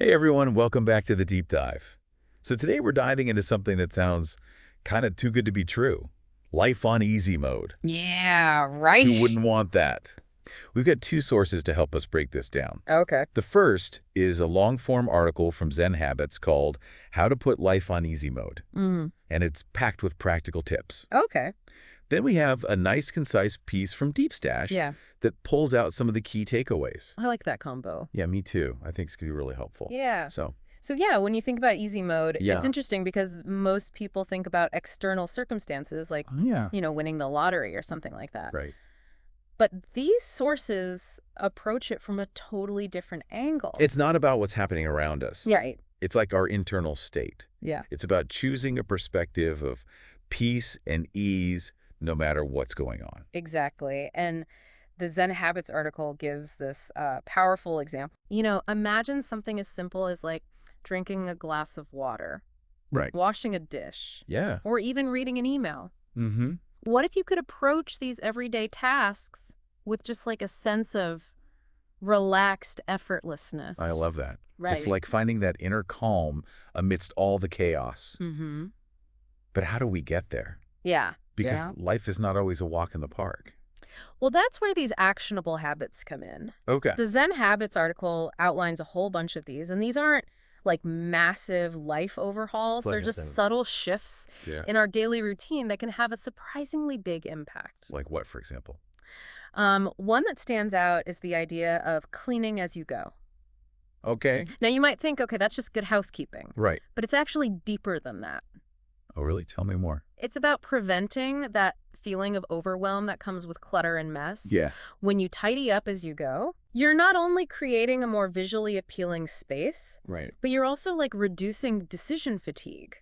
Hey everyone, welcome back to the Deep Dive. So today we're diving into something that sounds kind of too good to be true. Life on easy mode. Yeah, right. Who wouldn't want that? We've got two sources to help us break this down. Okay. The first is a long-form article from Zen Habits called How to Put Life on Easy Mode, Mm. and it's packed with practical tips. Okay. Then we have a nice, concise piece from Deep Stash Yeah, that pulls out some of the key takeaways. I like that combo. Yeah, me too. I think it's going to be really helpful. Yeah. So, So yeah, when you think about easy mode, it's yeah. interesting because most people think about external circumstances like, Yeah. winning the lottery or something like that. Right. But these sources approach it from a totally different angle. It's not about what's happening around us. Yeah, right. It's like our internal state. Yeah. It's about choosing a perspective of peace and ease no matter what's going on. Exactly. And the Zen Habits article gives this powerful example. Imagine something as simple as like drinking a glass of water, Right. washing a dish, Yeah. or even reading an email. Mm-hmm. What if you could approach these everyday tasks with just like a sense of relaxed effortlessness? I love that. Right. It's like finding that inner calm amidst all the chaos. Mm-hmm. But how do we get there? Yeah. Because Yeah. life is not always a walk in the park. Well, that's where these actionable habits come in. Okay. The Zen Habits article outlines a whole bunch of these, and these aren't like massive life overhauls. They're Pleasure, just Zen. subtle shifts Yeah. in our daily routine that can have a surprisingly big impact. Like what, for example? One that stands out is the idea of cleaning as you go. Okay. Now, you might think, okay, that's just good housekeeping, Right. but it's actually deeper than that. Oh, really? Tell me more. It's about preventing that feeling of overwhelm that comes with clutter and mess. Yeah. When you tidy up as you go, you're not only creating a more visually appealing space, Right. but you're also like reducing decision fatigue.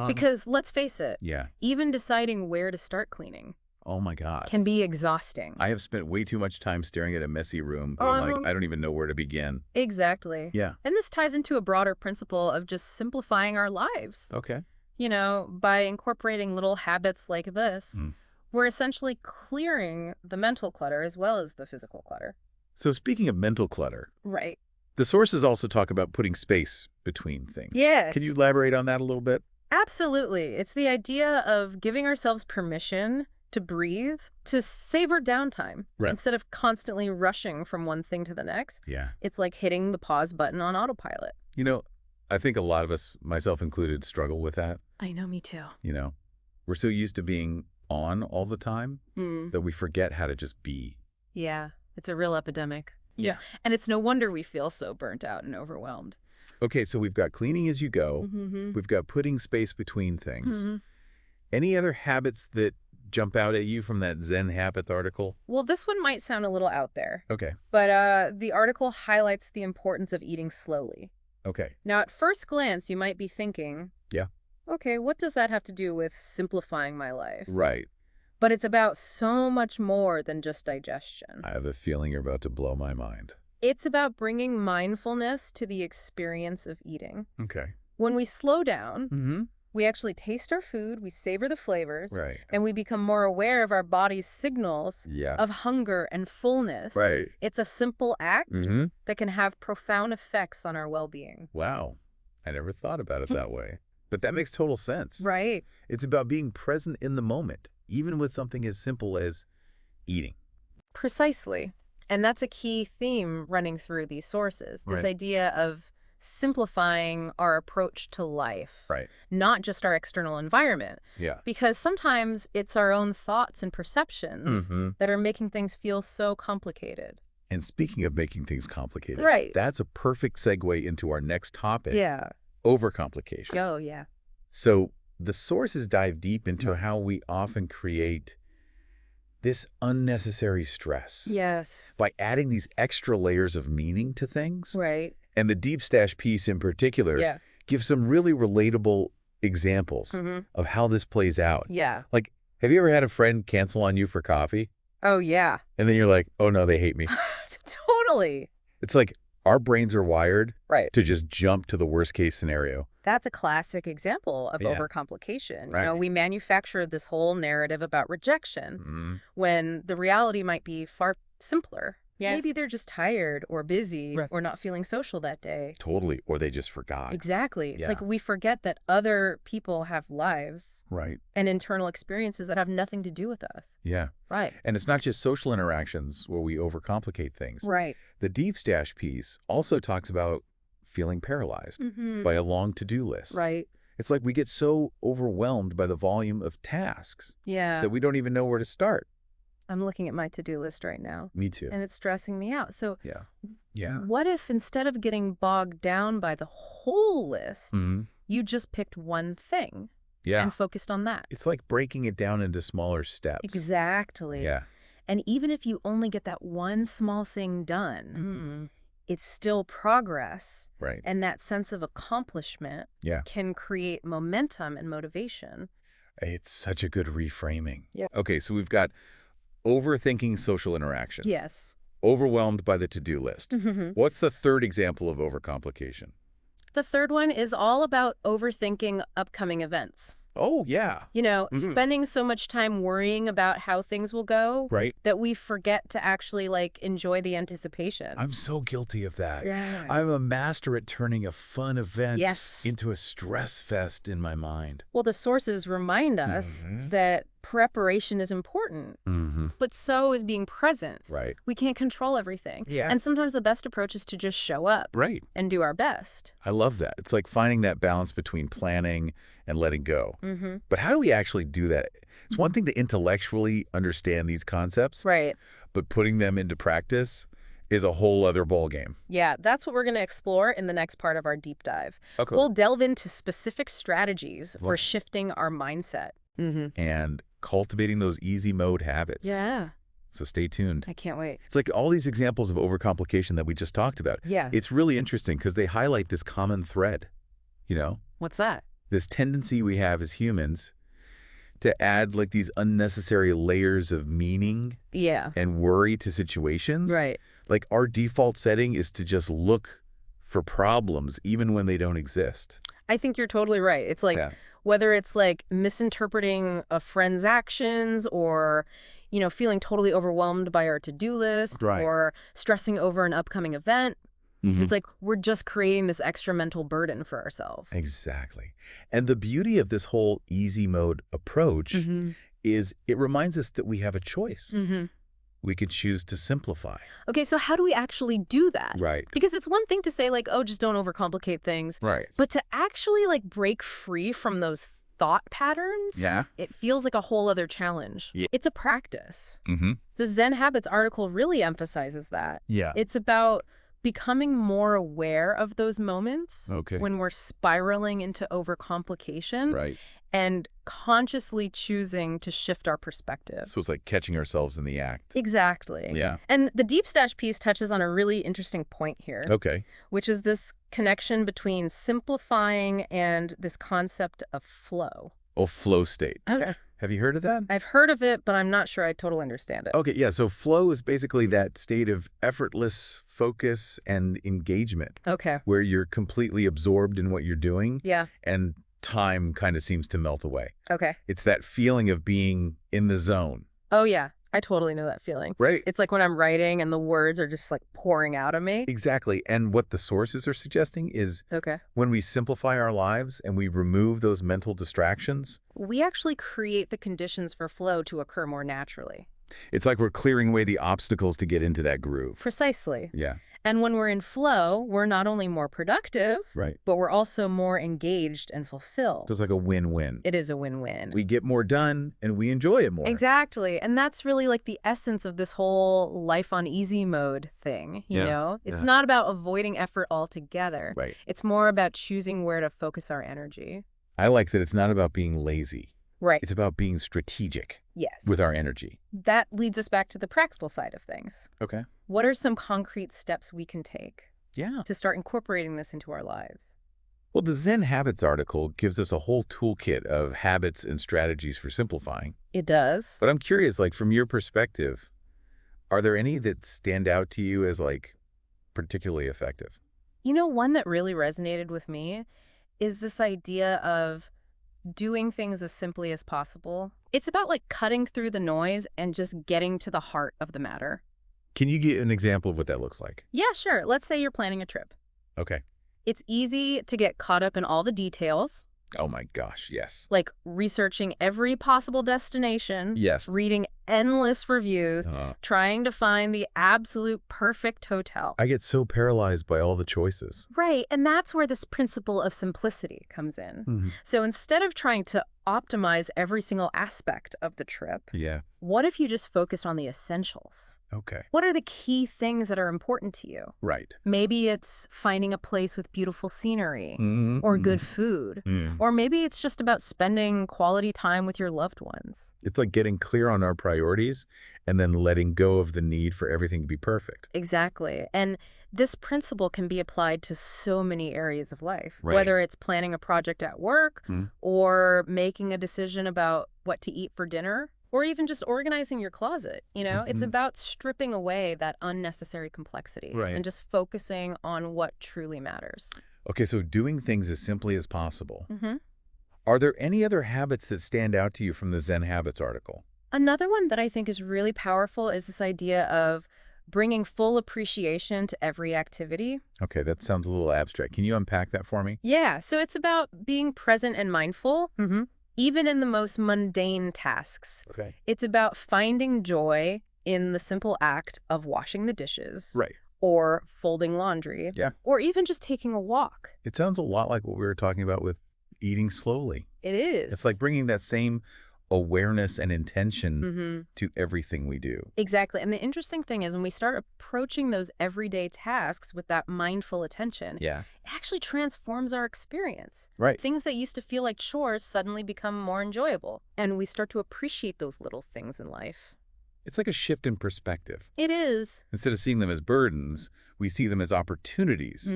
Because let's face it, Yeah. even deciding where to start cleaning Oh my God. can be exhausting. I have spent way too much time staring at a messy room. Oh, Being like, I don't even know where to begin. Exactly. Yeah. And this ties into a broader principle of just simplifying our lives. Okay. By incorporating little habits like this, Mm. we're essentially clearing the mental clutter as well as the physical clutter. So speaking of mental clutter, Right. the sources also talk about putting space between things. Yes. Can you elaborate on that a little bit? Absolutely. It's the idea of giving ourselves permission to breathe, to savor downtime. Right. Instead of constantly rushing from one thing to the next, Yeah. it's like hitting the pause button on autopilot. I think a lot of us, myself included, struggle with that. I know, me too. We're so used to being on all the time that we forget how to just be. Yeah, it's a real epidemic. Yeah. And it's no wonder we feel so burnt out and overwhelmed. Okay, so we've got cleaning as you go. Mm-hmm. We've got putting space between things. Any other habits that jump out at you from that Zen Habit article? Well, this one might sound a little out there, Okay. but the article highlights the importance of eating slowly. Okay. Now, at first glance, you might be thinking, Yeah. okay, what does that have to do with simplifying my life? Right. But it's about so much more than just digestion. I have a feeling you're about to blow my mind. It's about bringing mindfulness to the experience of eating. Okay. When we slow down, Mm-hmm. we actually taste our food, we savor the flavors, Right. and we become more aware of our body's signals Yeah. of hunger and fullness. Right. It's a simple act Mm-hmm. that can have profound effects on our well-being. Wow. I never thought about it that way. But that makes total sense. Right. It's about being present in the moment, even with something as simple as eating. Precisely. And that's a key theme running through these sources, this Right. idea of simplifying our approach to life, Right. not just our external environment. Yeah. Because sometimes it's our own thoughts and perceptions Mm-hmm. that are making things feel so complicated. And speaking of making things complicated, Right. that's a perfect segue into our next topic, Yeah. overcomplication. Oh, yeah. So the sources dive deep into how we often create this unnecessary stress Yes. by adding these extra layers of meaning to things. Right. And the Deep Stash piece in particular Yeah. gives some really relatable examples Mm-hmm. of how this plays out. Yeah. Like, have you ever had a friend cancel on you for coffee? Oh, yeah. And then you're like, oh no, they hate me. Totally. It's like our brains are wired Right. to just jump to the worst case scenario. That's a classic example of Yeah. overcomplication. Right. We manufacture this whole narrative about rejection Mm, when the reality might be far simpler. Yeah. Maybe they're just tired or busy Right. or not feeling social that day. Totally. Or they just forgot. Exactly. It's Yeah. like we forget that other people have lives Right. and internal experiences that have nothing to do with us. Yeah. Right. And it's not just social interactions where we overcomplicate things. Right. The deep stash piece also talks about feeling paralyzed by a long to-do list. Right. It's like we get so overwhelmed by the volume of tasks Yeah. that we don't even know where to start. I'm looking at my to-do list right now. Me too. And it's stressing me out. So Yeah. what if instead of getting bogged down by the whole list, you just picked one thing and focused on that? It's like breaking it down into smaller steps. Exactly. Yeah. And even if you only get that one small thing done, it's still progress. Right. And that sense of accomplishment can create momentum and motivation. It's such a good reframing. Yeah. Okay, so we've got overthinking social interactions. Yes. Overwhelmed by the to-do list. What's the third example of overcomplication? The third one is all about overthinking upcoming events. Oh, yeah. You know, spending so much time worrying about how things will go that we forget to actually, like, enjoy the anticipation. I'm so guilty of that. Yeah. I'm a master at turning a fun event Yes. into a stress fest in my mind. Well, the sources remind us that preparation is important, but so is being present. Right. We can't control everything. Yeah. And sometimes the best approach is to just show up Right. and do our best. I love that. It's like finding that balance between planning and letting go. But how do we actually do that? It's one thing to intellectually understand these concepts, Right. but putting them into practice is a whole other ballgame. Yeah, that's what we're going to explore in the next part of our deep dive. Okay. We'll delve into specific strategies for shifting our mindset. And cultivating those easy mode habits. Yeah. So stay tuned. I can't wait. It's like all these examples of overcomplication that we just talked about. Yeah. It's really interesting because they highlight this common thread, you know? What's that? This tendency we have as humans to add like these unnecessary layers of meaning and worry to situations. Right. Like our default setting is to just look for problems even when they don't exist. I think you're totally right. It's like whether it's like misinterpreting a friend's actions or, you know, feeling totally overwhelmed by our to-do list or stressing over an upcoming event. It's like we're just creating this extra mental burden for ourselves. Exactly. And the beauty of this whole easy mode approach is it reminds us that we have a choice. We could choose to simplify. Okay, so how do we actually do that? Right. Because it's one thing to say like, oh, just don't overcomplicate things. Right. But to actually like break free from those thought patterns, it feels like a whole other challenge. Yeah. It's a practice. The Zen Habits article really emphasizes that. Yeah. It's about becoming more aware of those moments when we're spiraling into overcomplication and consciously choosing to shift our perspective. So it's like catching ourselves in the act. Exactly. Yeah. And the deep stash piece touches on a really interesting point here, which is this connection between simplifying and this concept of flow. Oh, flow state. Okay. Have you heard of that? I've heard of it, but I'm not sure I totally understand it. Okay, yeah. So flow is basically that state of effortless focus and engagement. Okay. Where you're completely absorbed in what you're doing. Yeah. And time kind of seems to melt away. Okay. It's that feeling of being in the zone. Oh, yeah. I totally know that feeling. Right. It's like when I'm writing and the words are just like pouring out of me. Exactly. And what the sources are suggesting is when we simplify our lives and we remove those mental distractions, we actually create the conditions for flow to occur more naturally. It's like we're clearing away the obstacles to get into that groove. Precisely. Yeah. And when we're in flow, we're not only more productive, but we're also more engaged and fulfilled. So it's like a win-win. It is a win-win. We get more done and we enjoy it more. Exactly. And that's really like the essence of this whole life on easy mode thing, you know? It's not about avoiding effort altogether. Right. It's more about choosing where to focus our energy. I like that it's not about being lazy. Right. It's about being strategic. Yes. With our energy. That leads us back to the practical side of things. Okay. What are some concrete steps we can take to start incorporating this into our lives? Well, the Zen Habits article gives us a whole toolkit of habits and strategies for simplifying. It does. But I'm curious, like from your perspective, are there any that stand out to you as like particularly effective? You know, one that really resonated with me is this idea of doing things as simply as possible. It's about like cutting through the noise and just getting to the heart of the matter. Can you give an example of what that looks like? Yeah, sure. Let's say you're planning a trip. Okay. It's easy to get caught up in all the details. Oh my gosh, yes. Like researching every possible destination. Yes. Reading endless reviews. Trying to find the absolute perfect hotel. I get so paralyzed by all the choices. Right, and that's where this principle of simplicity comes in. So instead of trying to optimize every single aspect of the trip, what if you just focused on the essentials? Okay. What are the key things that are important to you? Right. Maybe it's finding a place with beautiful scenery or good food. Or maybe it's just about spending quality time with your loved ones. It's like getting clear on our priorities and then letting go of the need for everything to be perfect. Exactly. And this principle can be applied to so many areas of life, Right. whether it's planning a project at work or making a decision about what to eat for dinner, or even just organizing your closet. It's about stripping away that unnecessary complexity and just focusing on what truly matters. Okay, so doing things as simply as possible. Are there any other habits that stand out to you from the Zen Habits article? Another one that I think is really powerful is this idea of bringing full appreciation to every activity. Okay, that sounds a little abstract. Can you unpack that for me? Yeah, so it's about being present and mindful, even in the most mundane tasks. Okay. It's about finding joy in the simple act of washing the dishes. Right. Or folding laundry. Yeah. Or even just taking a walk. It sounds a lot like what we were talking about with eating slowly. It is. It's like bringing that same awareness and intention to everything we do. Exactly. And the interesting thing is when we start approaching those everyday tasks with that mindful attention, it actually transforms our experience. Right. Things that used to feel like chores suddenly become more enjoyable. And we start to appreciate those little things in life. It's like a shift in perspective. It is. Instead of seeing them as burdens, we see them as opportunities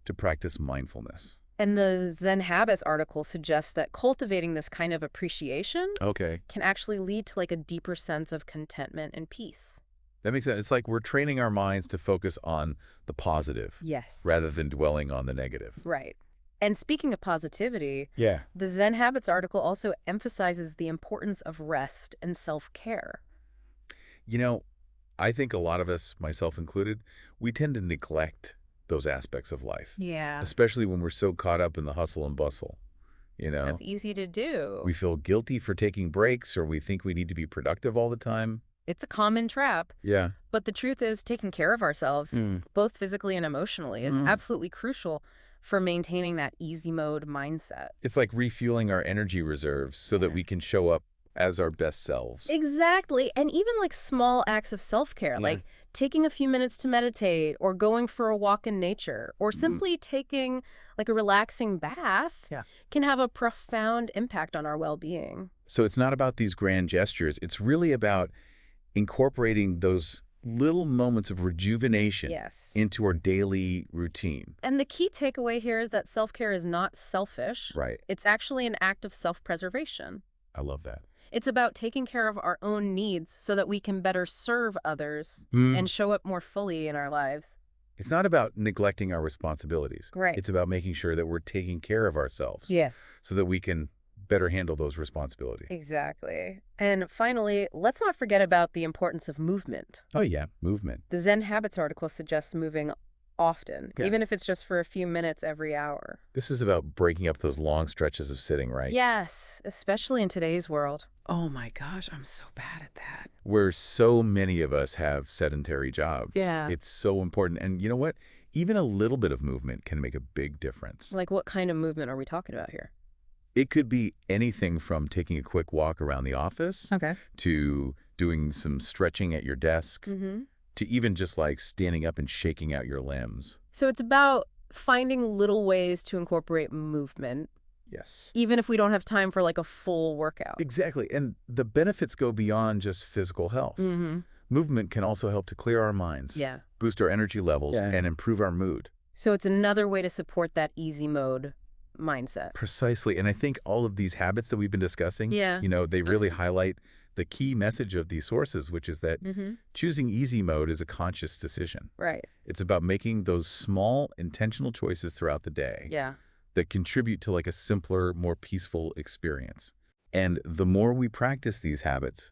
to practice mindfulness. And the Zen Habits article suggests that cultivating this kind of appreciation can actually lead to like a deeper sense of contentment and peace. That makes sense. It's like we're training our minds to focus on the positive rather than dwelling on the negative. Right. And speaking of positivity, the Zen Habits article also emphasizes the importance of rest and self-care. I think a lot of us, myself included, we tend to neglect those aspects of life. Yeah. Especially when we're so caught up in the hustle and bustle. That's easy to do. We feel guilty for taking breaks, or we think we need to be productive all the time. It's a common trap. Yeah. But the truth is, taking care of ourselves, both physically and emotionally, is absolutely crucial for maintaining that easy mode mindset. It's like refueling our energy reserves so that we can show up as our best selves. Exactly. And even like small acts of self-care, like taking a few minutes to meditate or going for a walk in nature or simply taking like a relaxing bath can have a profound impact on our well-being. So it's not about these grand gestures. It's really about incorporating those little moments of rejuvenation into our daily routine. And the key takeaway here is that self-care is not selfish. Right. It's actually an act of self-preservation. I love that. It's about taking care of our own needs so that we can better serve others and show up more fully in our lives. It's not about neglecting our responsibilities. Right. It's about making sure that we're taking care of ourselves. Yes. So that we can better handle those responsibilities. Exactly. And finally, let's not forget about the importance of movement. Oh, yeah, movement. The Zen Habits article suggests moving often, even if it's just for a few minutes every hour. This is about breaking up those long stretches of sitting, right? Yes, especially in today's world. Oh my gosh, I'm so bad at that. Where so many of us have sedentary jobs. Yeah. It's so important. And you know what? Even a little bit of movement can make a big difference. Like what kind of movement are we talking about here? It could be anything from taking a quick walk around the office to doing some stretching at your desk to even just like standing up and shaking out your limbs. So it's about finding little ways to incorporate movement. Yes. Even if we don't have time for like a full workout. Exactly. And the benefits go beyond just physical health. Movement can also help to clear our minds, boost our energy levels, and improve our mood. So it's another way to support that easy mode mindset. Precisely. And I think all of these habits that we've been discussing, they really highlight the key message of these sources, which is that choosing easy mode is a conscious decision. Right. It's about making those small, intentional choices throughout the day that contribute to like a simpler, more peaceful experience. And the more we practice these habits,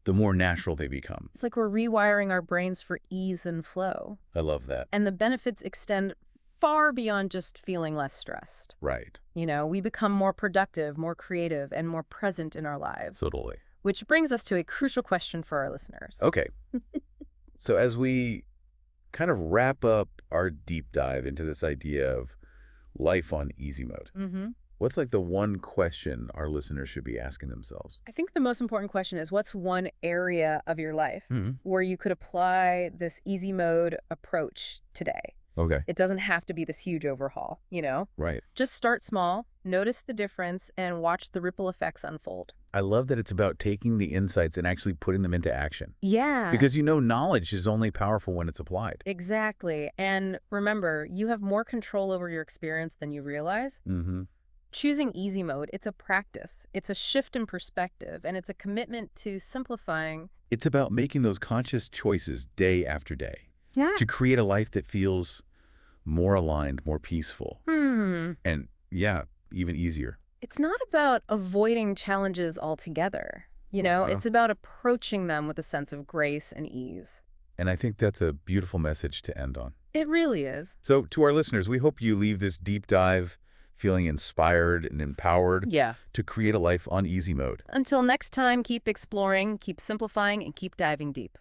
the more natural they become. It's like we're rewiring our brains for ease and flow. I love that. And the benefits extend far beyond just feeling less stressed. Right. We become more productive, more creative, and more present in our lives. Totally. Which brings us to a crucial question for our listeners. Okay. So as we kind of wrap up our deep dive into this idea of life on easy mode, what's like the one question our listeners should be asking themselves? I think the most important question is, what's one area of your life where you could apply this easy mode approach today? Okay. It doesn't have to be this huge overhaul, Right. Just start small, notice the difference, and watch the ripple effects unfold. I love that it's about taking the insights and actually putting them into action. Yeah. Because knowledge is only powerful when it's applied. Exactly. And remember, you have more control over your experience than you realize. Choosing easy mode, it's a practice. It's a shift in perspective, and it's a commitment to simplifying. It's about making those conscious choices day after day. Yeah. To create a life that feels more aligned, more peaceful. And even easier. It's not about avoiding challenges altogether. It's about approaching them with a sense of grace and ease. And I think that's a beautiful message to end on. It really is. So to our listeners, we hope you leave this deep dive feeling inspired and empowered to create a life on easy mode. Until next time, keep exploring, keep simplifying, and keep diving deep.